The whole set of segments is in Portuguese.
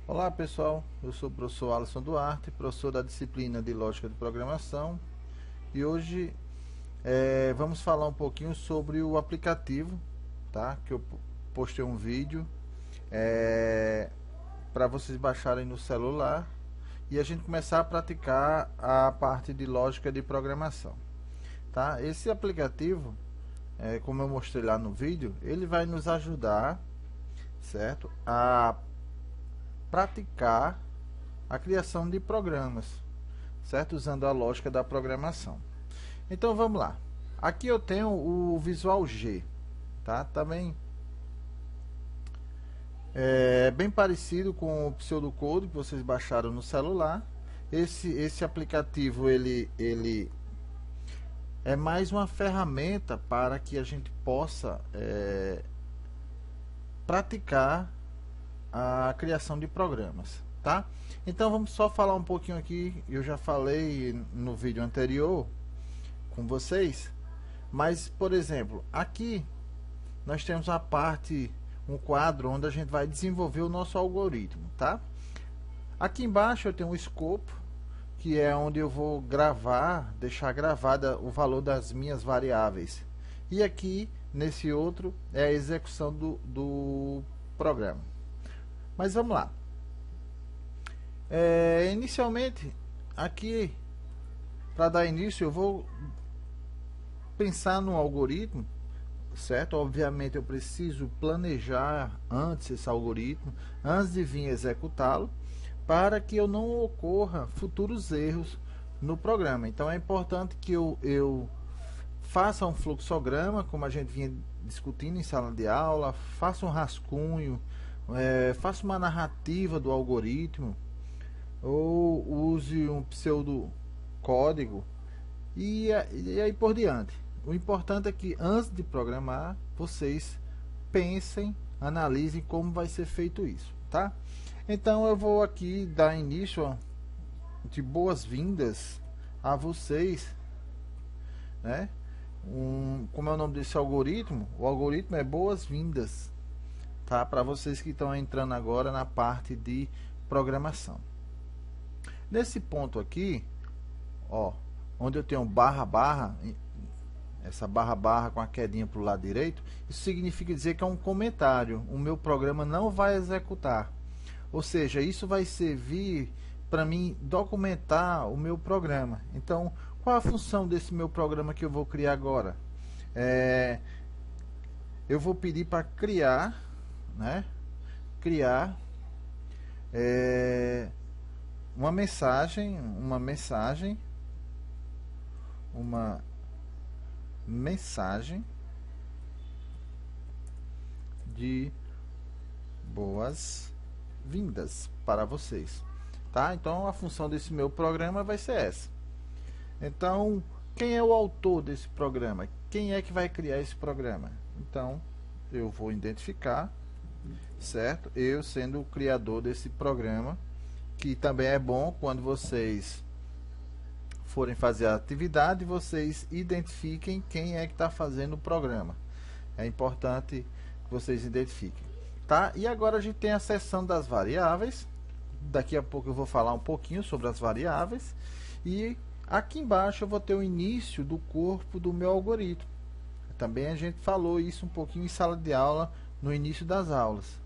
Olá pessoal, eu sou o professor Alisson Duarte, professor da disciplina de Lógica de Programação, e hoje vamos falar um pouquinho sobre o aplicativo, tá? Que eu postei um vídeo para vocês baixarem no celular e a gente começar a praticar a parte de Lógica de Programação, tá? Esse aplicativo, como eu mostrei lá no vídeo, ele vai nos ajudar, certo? A praticar a criação de programas, certo? Usando a lógica da programação. Então vamos lá. Aqui eu tenho o Visual G, tá? Também é bem parecido com o pseudocode que vocês baixaram no celular. Esse aplicativo ele é mais uma ferramenta para que a gente possa praticar a criação de programas, tá? Então vamos só falar um pouquinho aqui. Eu já falei no vídeo anterior com vocês, mas por exemplo, aqui nós temos a parte, um quadro onde a gente vai desenvolver o nosso algoritmo, tá? Aqui embaixo eu tenho um escopo, que é onde eu vou gravar, deixar gravada o valor das minhas variáveis. E aqui nesse outro é a execução do programa. Mas vamos lá. Inicialmente, aqui, para dar início, eu vou pensar no algoritmo, certo? Obviamente, eu preciso planejar antes esse algoritmo, antes de vir executá-lo, para que eu não ocorra futuros erros no programa. Então, é importante que eu faça um fluxograma, como a gente vinha discutindo em sala de aula, faça um rascunho, faça uma narrativa do algoritmo, ou use um pseudocódigo e aí por diante. O importante é que antes de programar, vocês pensem, analisem como vai ser feito isso, tá? Então eu vou aqui dar início de boas-vindas a vocês, né? Como é o nome desse algoritmo? O algoritmo é boas-vindas, tá? Para vocês que estão entrando agora na parte de programação. Nesse ponto aqui, ó, onde eu tenho barra barra, essa barra barra com a quedinha para o lado direito, isso significa dizer que é um comentário. O meu programa não vai executar. Ou seja, isso vai servir para mim documentar o meu programa. Então, qual a função desse meu programa que eu vou criar agora? Eu vou pedir para criar, né? Criar uma mensagem de boas-vindas para vocês, tá? Então a função desse meu programa vai ser essa. Então, quem é o autor desse programa? Quem é que vai criar esse programa? Então, eu vou identificar, certo? Eu sendo o criador desse programa, que também é bom quando vocês forem fazer a atividade, vocês identifiquem quem é que está fazendo o programa. É importante que vocês identifiquem, tá? E agora a gente tem a seção das variáveis. Daqui a pouco eu vou falar um pouquinho sobre as variáveis. E aqui embaixo eu vou ter o início do corpo do meu algoritmo. Também a gente falou isso um pouquinho em sala de aula, no início das aulas.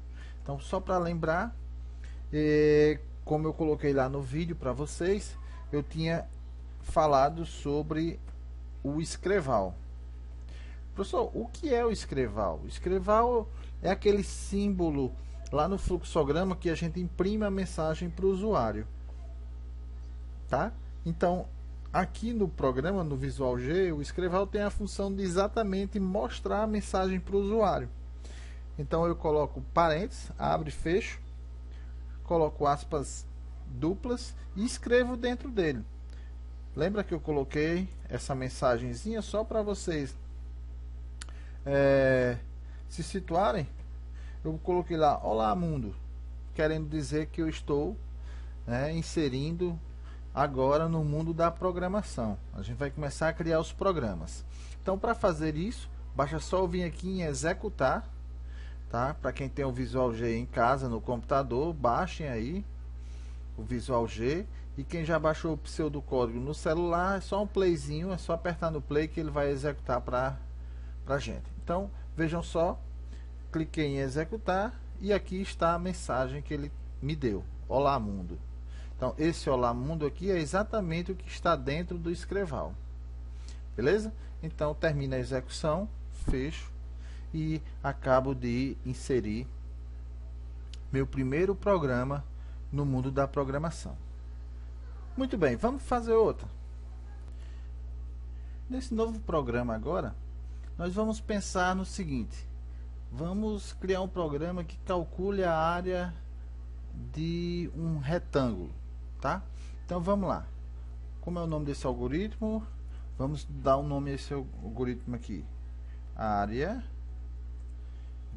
Então, só para lembrar, como eu coloquei lá no vídeo para vocês, eu tinha falado sobre o escreval. Professor, o que é o escreval? O escreval é aquele símbolo lá no fluxograma que a gente imprime a mensagem para o usuário, tá? Então, aqui no programa, no Visual G, o escreval tem a função de exatamente mostrar a mensagem para o usuário. Então eu coloco parênteses, abre e fecho, coloco aspas duplas e escrevo dentro dele. Lembra que eu coloquei essa mensagenzinha só para vocês se situarem? Eu coloquei lá, olá mundo, querendo dizer que eu estou inserindo agora no mundo da programação. A gente vai começar a criar os programas. Então, para fazer isso, basta só vir aqui em executar, tá? Para quem tem o Visual G em casa, no computador, baixem aí o Visual G. E quem já baixou o pseudocódigo no celular, é só um playzinho, é só apertar no play que ele vai executar para a gente. Então, vejam só, cliquei em executar e aqui está a mensagem que ele me deu. Olá, mundo. Então, esse Olá, mundo aqui é exatamente o que está dentro do Escreval. Beleza? Então, termina a execução, fecho e acabo de inserir meu primeiro programa no mundo da programação. Muito bem, vamos fazer outra. Nesse novo programa agora, nós vamos pensar no seguinte. Vamos criar um programa que calcule a área de um retângulo, tá? Então vamos lá. Como é o nome desse algoritmo? Vamos dar um nome a esse algoritmo aqui. Área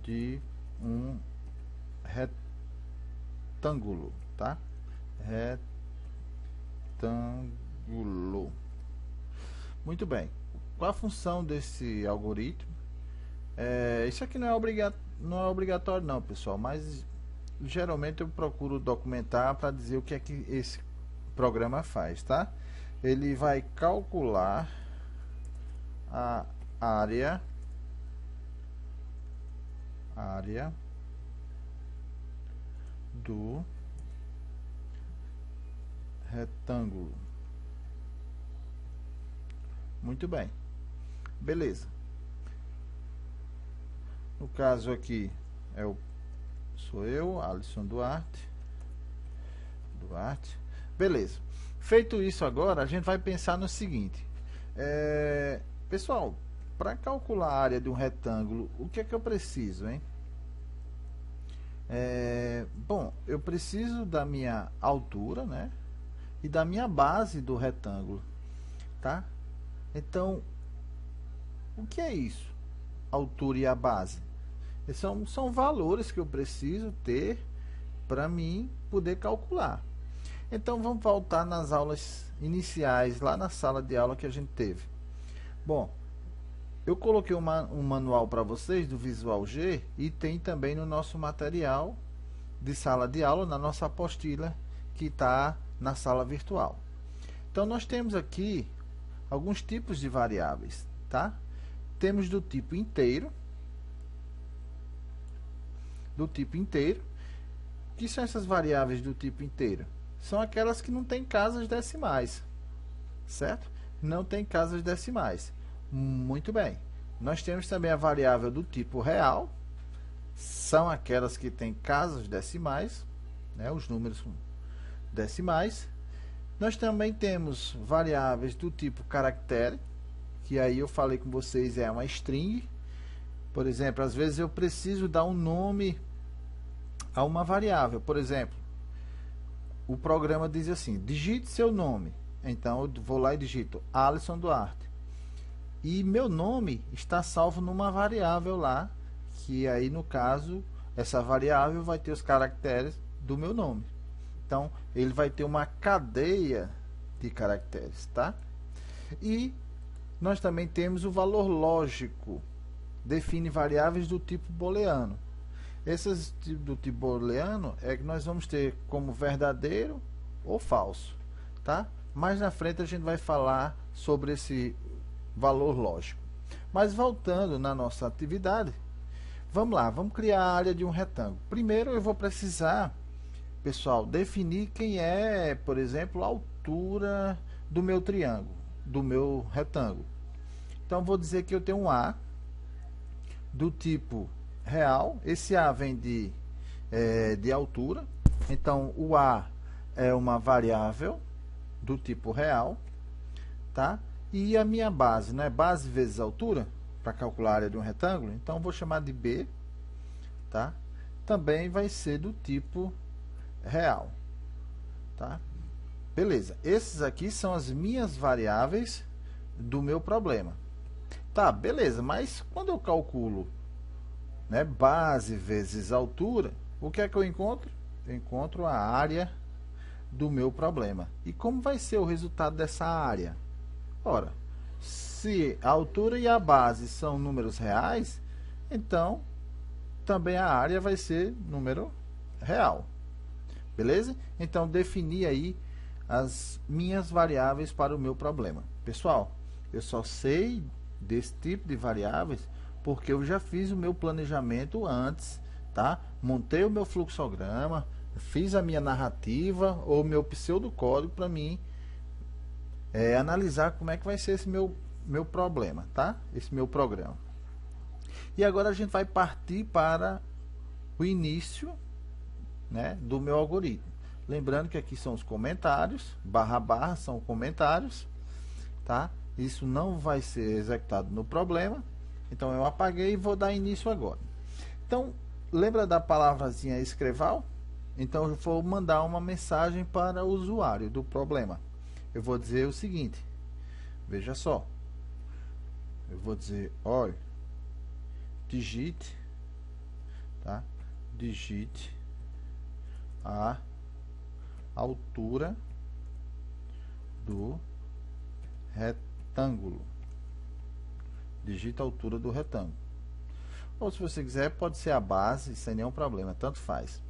de um retângulo, tá? Retângulo. Muito bem. Qual a função desse algoritmo? Isso aqui não é obrigatório não, pessoal, mas geralmente eu procuro documentar para dizer o que é que esse programa faz, tá? Ele vai calcular a área do retângulo. Muito bem. Beleza. No caso aqui sou eu, Alisson Duarte. Beleza. Feito isso agora, a gente vai pensar no seguinte. Pessoal, para calcular a área de um retângulo, o que é que eu preciso, hein? Bom, eu preciso da minha altura, né? E da minha base do retângulo, tá? Então, o que é isso? Altura e a base. São valores que eu preciso ter para mim poder calcular. Então, vamos voltar nas aulas iniciais, lá na sala de aula que a gente teve. Bom, eu coloquei um manual para vocês do Visual G e tem também no nosso material de sala de aula, na nossa apostila que está na sala virtual. Então, nós temos aqui alguns tipos de variáveis, tá? Temos do tipo inteiro. O que são essas variáveis do tipo inteiro? São aquelas que não têm casas decimais, certo? Não tem casas decimais. Muito bem. Nós temos também a variável do tipo real. São aquelas que têm casas decimais, né? Os números decimais. Nós também temos variáveis do tipo caractere, que aí eu falei com vocês, é uma string. Por exemplo, às vezes eu preciso dar um nome a uma variável. Por exemplo, o programa diz assim, digite seu nome. Então, eu vou lá e digito Alisson Duarte. E meu nome está salvo numa variável lá, que aí, no caso, essa variável vai ter os caracteres do meu nome. Então, ele vai ter uma cadeia de caracteres, tá? E nós também temos o valor lógico. Define variáveis do tipo booleano. Esses do tipo booleano é que nós vamos ter como verdadeiro ou falso, tá? Mais na frente a gente vai falar sobre esse valor lógico. Mas voltando na nossa atividade, vamos lá, vamos criar a área de um retângulo. Primeiro eu vou precisar, pessoal, definir quem é, por exemplo, a altura do meu triângulo, do meu retângulo. Então vou dizer que eu tenho um A do tipo real. Esse A vem de altura. Então o A é uma variável do tipo real, tá? E a minha base, né? Base vezes altura, para calcular a área de um retângulo. Então vou chamar de B, tá? Também vai ser do tipo real, tá? Beleza. Esses aqui são as minhas variáveis do meu problema. Tá, beleza, mas quando eu calculo, né, base vezes altura, o que é que eu encontro? Eu encontro a área do meu problema. E como vai ser o resultado dessa área? Ora, se a altura e a base são números reais, então também a área vai ser número real. Beleza? Então, defini aí as minhas variáveis para o meu problema. Pessoal, eu só sei desse tipo de variáveis porque eu já fiz o meu planejamento antes, tá? Montei o meu fluxograma, fiz a minha narrativa ou meu pseudocódigo para mim analisar como é que vai ser esse meu problema, tá? Esse meu programa. E agora a gente vai partir para o início, né, do meu algoritmo. Lembrando que aqui são os comentários, barra são comentários, tá? Isso não vai ser executado no problema. Então eu apaguei e vou dar início agora. Então, lembra da palavrazinha escreval? Então eu vou mandar uma mensagem para o usuário do problema. Eu vou dizer o seguinte, veja só. Eu vou dizer, olha, digite, tá? Digite a altura do retângulo. Digita a altura do retângulo. Ou se você quiser, pode ser a base, sem nenhum problema, tanto faz.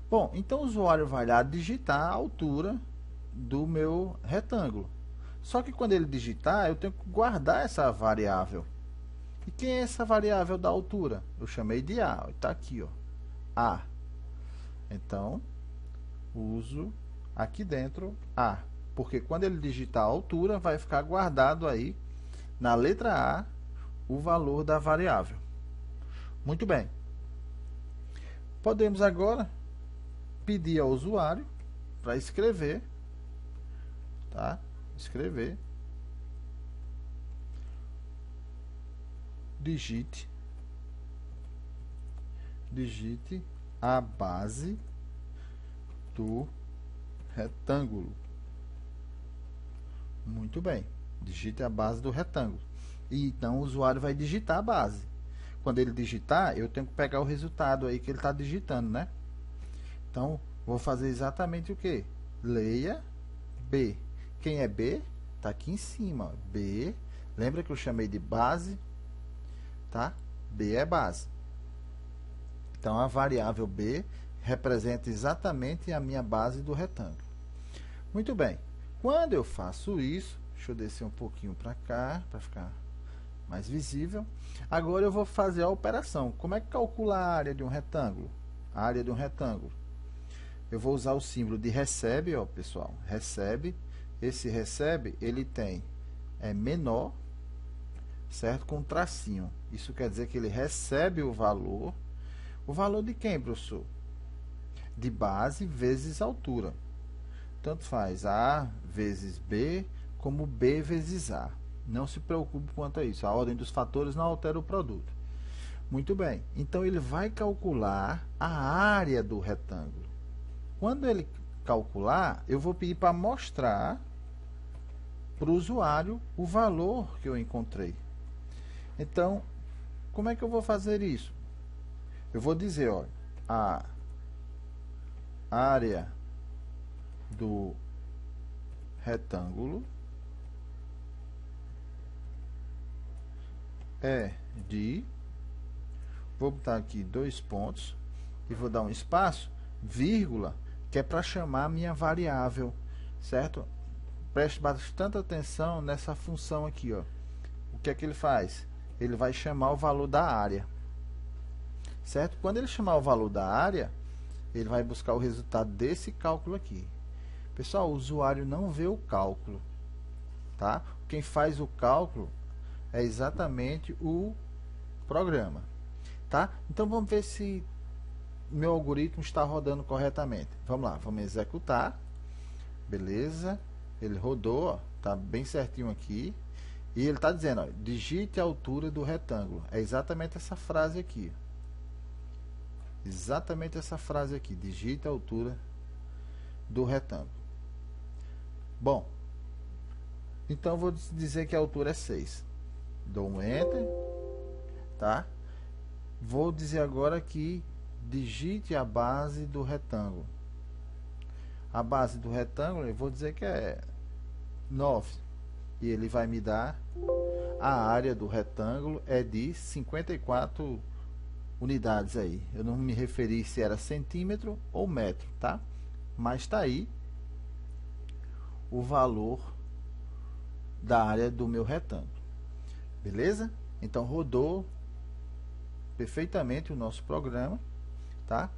Bom, então o usuário vai lá digitar a altura do meu retângulo. Só que quando ele digitar, eu tenho que guardar essa variável. E quem é essa variável da altura? Eu chamei de A, está aqui, ó, A. Então, uso aqui dentro A, porque quando ele digitar a altura, vai ficar guardado aí na letra A o valor da variável. Muito bem. Podemos agora pedir ao usuário para escrever, tá? Escrever, digite a base do retângulo. Muito bem, digite a base do retângulo. E então o usuário vai digitar a base. Quando ele digitar, eu tenho que pegar o resultado aí que ele está digitando, né? Então, vou fazer exatamente o que? Leia B. Quem é B? Está aqui em cima. B. Lembra que eu chamei de base? Tá? B é base. Então, a variável B representa exatamente a minha base do retângulo. Muito bem. Quando eu faço isso, deixa eu descer um pouquinho para cá, para ficar mais visível. Agora eu vou fazer a operação. Como é que calcula a área de um retângulo? A área de um retângulo. Eu vou usar o símbolo de recebe, ó, pessoal. Recebe. Esse recebe, ele tem menor, certo? Com um tracinho. Isso quer dizer que ele recebe o valor. O valor de quem, professor? De base vezes altura. Tanto faz A vezes B, como B vezes A. Não se preocupe quanto a isso. A ordem dos fatores não altera o produto. Muito bem. Então, ele vai calcular a área do retângulo. Quando ele calcular, eu vou pedir para mostrar para o usuário o valor que eu encontrei. Então, como é que eu vou fazer isso? Eu vou dizer, olha, a área do retângulo é de, vou botar aqui 2 pontos e vou dar um espaço, vírgula, que é para chamar a minha variável, certo? Preste bastante atenção nessa função aqui, ó. O que é que ele faz? Ele vai chamar o valor da área, certo? Quando ele chamar o valor da área, ele vai buscar o resultado desse cálculo aqui. Pessoal, o usuário não vê o cálculo, tá? Quem faz o cálculo é exatamente o programa, tá? Então, vamos ver se meu algoritmo está rodando corretamente. Vamos lá, vamos executar. Beleza. Ele rodou, ó, tá bem certinho aqui. E ele está dizendo, ó, digite a altura do retângulo. É exatamente essa frase aqui. Exatamente essa frase aqui. Digite a altura do retângulo. Bom, então vou dizer que a altura é 6. Dou um Enter, tá? Vou dizer agora que digite a base do retângulo. A base do retângulo, eu vou dizer que é 9. E ele vai me dar a área do retângulo é de 54 unidades aí. Eu não me referi se era centímetro ou metro, tá? Mas está aí o valor da área do meu retângulo. Beleza? Então rodou perfeitamente o nosso programa, tá?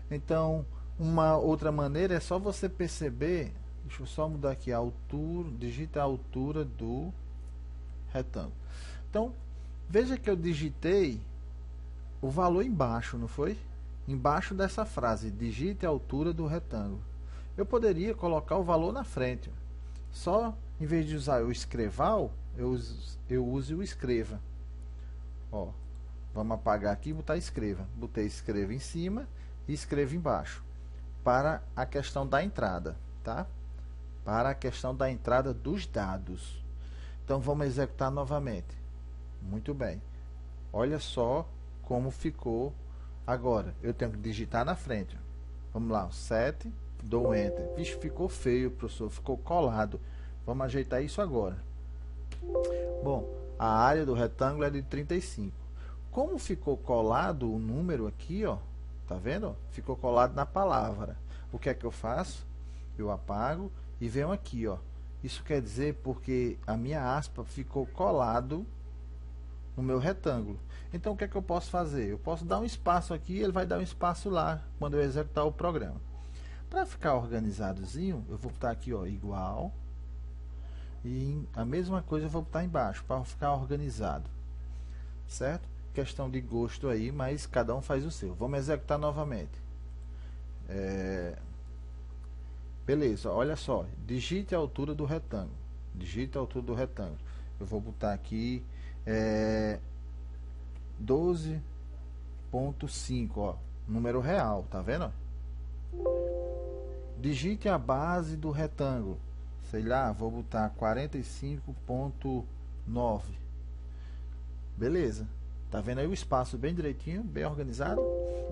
Então, uma outra maneira é só você perceber, deixa eu só mudar aqui a altura, digita a altura do retângulo. Então, veja que eu digitei o valor embaixo, não foi? Embaixo dessa frase, digite a altura do retângulo. Eu poderia colocar o valor na frente. Só, em vez de usar o escreval, eu use o escreva. Ó, vamos apagar aqui e botar escreva. Botei escreva em cima e escreva embaixo. Para a questão da entrada, tá? Para a questão da entrada dos dados. Então, vamos executar novamente. Muito bem. Olha só como ficou agora. Eu tenho que digitar na frente. Vamos lá, 7, dou Enter. Vixe, ficou feio, professor, ficou colado. Vamos ajeitar isso agora. Bom, a área do retângulo é de 35. Como ficou colado o número aqui, ó, tá vendo? Ficou colado na palavra. O que é que eu faço? Eu apago e venho aqui, ó. Isso quer dizer porque a minha aspa ficou colado no meu retângulo. Então, o que é que eu posso fazer? Eu posso dar um espaço aqui, ele vai dar um espaço lá, quando eu executar o programa. Para ficar organizadozinho, eu vou botar aqui, ó, igual. E a mesma coisa eu vou botar embaixo, para ficar organizado. Certo? Questão de gosto aí, mas cada um faz o seu. Vamos executar novamente. Beleza, olha só. Digite a altura do retângulo. Digite a altura do retângulo. Eu vou botar aqui 12,5, ó, número real, tá vendo? Digite a base do retângulo. Sei lá, vou botar 45,9. Beleza. Tá vendo aí o espaço bem direitinho, bem organizado?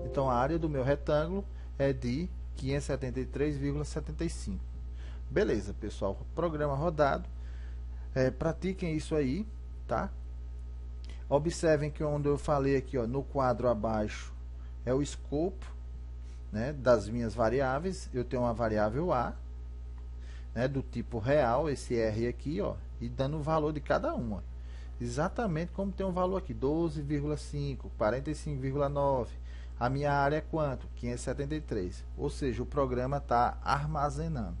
Então, a área do meu retângulo é de 573,75. Beleza, pessoal. Programa rodado. Pratiquem isso aí, tá? Observem que onde eu falei aqui, ó, no quadro abaixo, é o escopo, né, das minhas variáveis. Eu tenho uma variável A, né, do tipo real, esse R aqui, ó, e dando o valor de cada uma. Exatamente como tem um valor aqui, 12,5, 45,9. A minha área é quanto? 573. Ou seja, o programa está armazenando.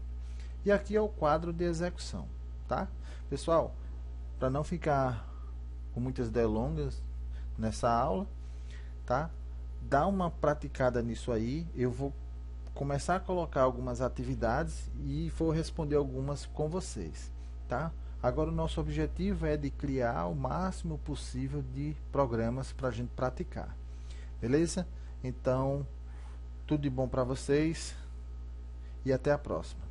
E aqui é o quadro de execução, tá? Pessoal, para não ficar com muitas delongas nessa aula, tá? Dá uma praticada nisso aí. Eu vou começar a colocar algumas atividades e vou responder algumas com vocês, tá? Agora o nosso objetivo é de criar o máximo possível de programas para a gente praticar. Beleza? Então, tudo de bom para vocês e até a próxima.